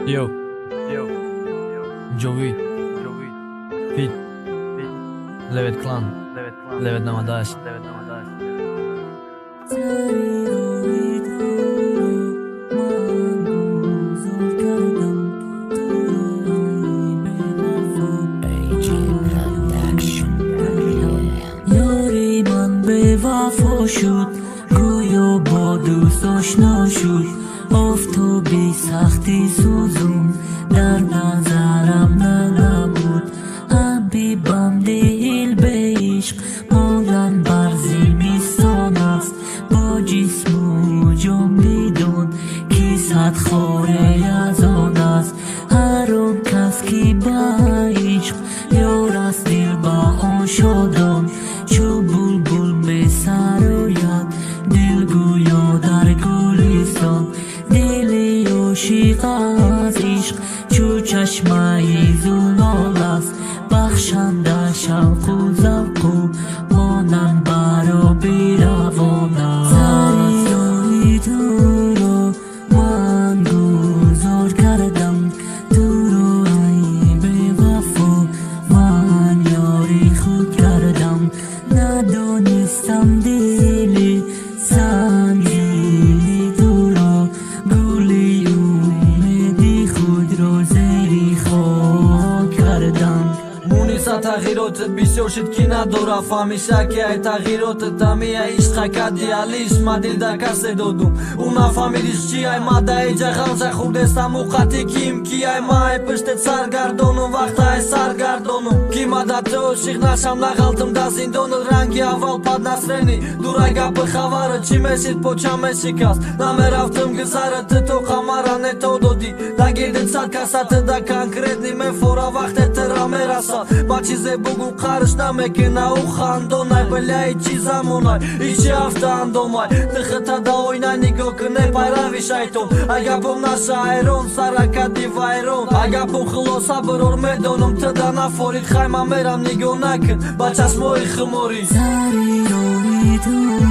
Yo, Joey, Fit, Levet Clan, Levet Namadash. یاری من به وفا شد گویا با دوست آشنا شد آفتابی سختی سوزون در نظرم نبود حبیبم دل به عشق مانند بر زمستان است با جسم و جان بدون که صد خاره از آن است هر آن کس که با عشق یار است دل با آن شادان چو بلبل می سراید دل گویا در گلستان دل عاشق از عشق چو چشمه زلال است بخشنده شوق و ذوق و مانند برا بیروان است سر راهی تو را من گذار کردم تو رو ای بی وفا من یاری خود کردم ندانستم دلی سنگین تو را گلی امیدی خود را زیر خاک کردم Munisa тағиротат бисёр шид ки надораф ҳамеша ки ай тағиротат ҳамия ишқа кади алиш ма дил дар касе додум ӯ нафаҳмидиш чи ай ма даиҷа ғамза хурдестам ӯ қати ким ки ай ма ай пиштет саргардонум вақта ай саргардонум ки ма дар ту ошиқ нашам нағалтам дар зиндонат ранги аввал пад насрени дурай гапи хабара чӣ мешид поча мешикаст намерафтам гузара ту то қамара нето додӣ дар гирдит сад каса ту да конкретни мефора вақте тира мераса ба чизе бугу қарш намекина ӯ хандонай бляи чӣ замонай ичи ҳафтаандомай дихита да ойнай нигоҳ кune пайрави шайтон агапум наша айрон саракади вайрон агапум хулоса бирор медонам ту да нафорид хайма мерам нигоҳ накун ба чашмои химорӣ سری راهی تو